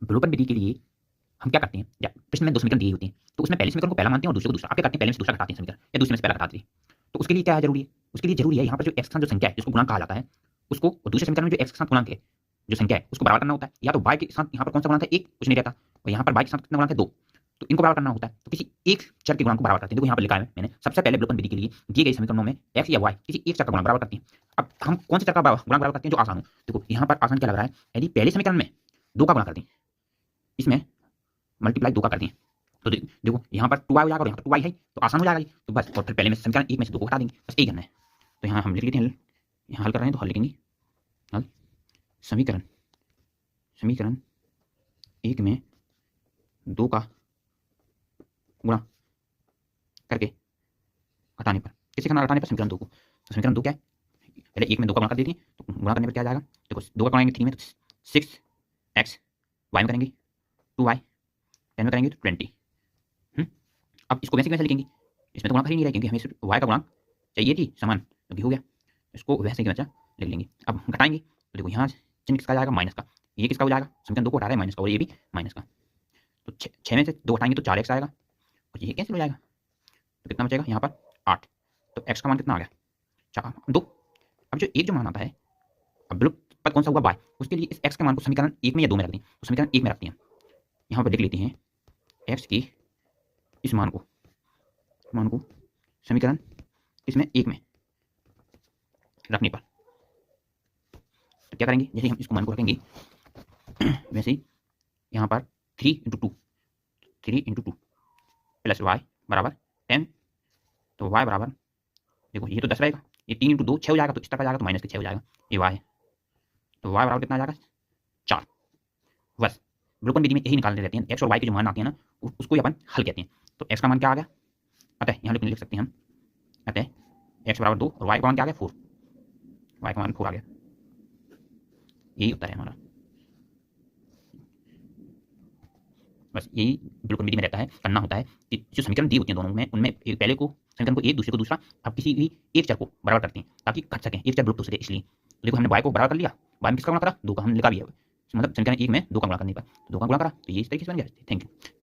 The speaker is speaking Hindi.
विलोपन विधि के लिए हम क्या करते हैं, या प्रश्न में दो समीकरण दिए होते हैं, तो उसमें पहले समीकरण को पहला मानते हैं और दूसरे को दूसरा। आप क्या करते हैं, पहले में से दूसरा घटाते हैं समीकरण, या दूसरे में से पहला घटाते हैं। तो उसके लिए क्या है जरूरी है, उसके लिए जरूरी है यहाँ पर जो एक्स के साथ जो संख्या है जिसको गुणांक कहा जाता है, उसको, और दूसरे समीकरण में जो एक्स के साथ गुणांक है जो संख्या है उसको बराबर करना होता है। या तो y के साथ यहाँ पर कौन सा गुणांक है, एक, कुछ नहीं रहता, और यहाँ पर y के साथ कितना गुणांक है, दो, तो इनको बराबर करना होता है। तो किसी एक चर के गुणांक को बराबर करते हैं। देखो यहाँ पर लिखा है मैंने, सबसे पहले विलोपन विधि के लिए दिए गए समीकरणों में x या y किसी एक चर का गुणांक बराबर करते हैं। अब हम कौन से चर का गुणांक बराबर करते हैं जो आसान हो। देखो यहाँ पर आसान क्या लग रहा है, यदि पहले समीकरण में दो का गुणा कर दें, इसमें मल्टीप्लाई दो का कर दें, तो देखो यहाँ पर 2y हो जाएगा और यहाँ पर 2y है, तो आसान हो जाएगा ये। तो बस, और फिर पहले में समीकरण एक में से दो को हटा देंगे, बस यही करना है। तो यहाँ हम लिख लेते हैं, यहाँ हल कर रहे हैं तो हल लिखेंगे, हल समीकरण, समीकरण एक में दो का गुणा करके हटाने पर, किसी का हटाने पर समीकरण दो को, तो समीकरण दो क्या है, पहले एक में दो का गुणा कर देते हैं, तो गुणा करने पर क्या आ जाएगा, देखो दो का करेंगे 3 में तो 6x, y में करेंगे 2y, 10 में करेंगे तो 20। अब इसको वैसे कैसे लिखेंगे, इसमें तो गुणा कर ही नहीं रहे क्योंकि हमें सिर्फ y का गुणांक चाहिए थी समान, क्योंकि हो गया, इसको वैसे के वैसा लिख लेंगे। अब हम घटाएंगे तो देखो यहाँ चिन्ह किसका जाएगा, माइनस का, ये किसका हो जाएगा, समीकरण दो को हटा रहे हैं माइनस का, और ये भी माइनस का, तो 6 में से दो हटाएंगे तो 4x आएगा, और ये कैंसिल हो जाएगा, तो कितना बचेगा यहाँ पर 8। तो x का मान कितना आ गया, 2। अब जो एक जो मान आता है, अब विलुप्त पद कौन सा हुआ, y, उसके लिए इस x के मान को समीकरण एक में या दो में रख दें, तो समीकरण एक में रखते हैं, यहाँ पर लिख लेते हैं x की इस मान को समीकरण इसमें एक में रखने पर तो क्या करेंगे, जैसे हम इसको मान को रखेंगे वैसे ही यहाँ पर 3 × 2 प्लस y बराबर 10, तो y बराबर, देखो ये तो 10 रहेगा, ये 3 × 2 6 हो जाएगा, तो इस तरफ आ जाएगा तो माइनस के 6 हो जाएगा, ये y है, तो y बराबर कितना आ जाएगा 4। बस विलोपन विधि में यही निकालते रहते हैं, x और y के जो मान आते हैं ना उसको ही अपन हल कहते हैं। तो x का मान क्या आ गया, अतः यहाँ लिख सकते हैं हम, अतः x बराबर 2 और y का मान क्या आ गया 4, y का मान 4 आ गया, यही उत्तर है हमारा। बस यही विलोपन विधि में रहता है, करना होता है कि जो समीकरण दी होती है दोनों में, उनमें एक पहले को समीकरण को एक, दूसरे को दूसरा, अब किसी भी एक चर को बराबर करते हैं ताकि घट सकें, एक चर विलुप्त हो सके, इसलिए। तो देखो हमने y को बराबर कर लिया, y में किसका गुणा करा, दो का, हम लिखा भी है, मतलब समीकरण एक में दो का गुणा करने पर दो का गुणा करा, तो ये इस तरीके से बन गया। Thank you.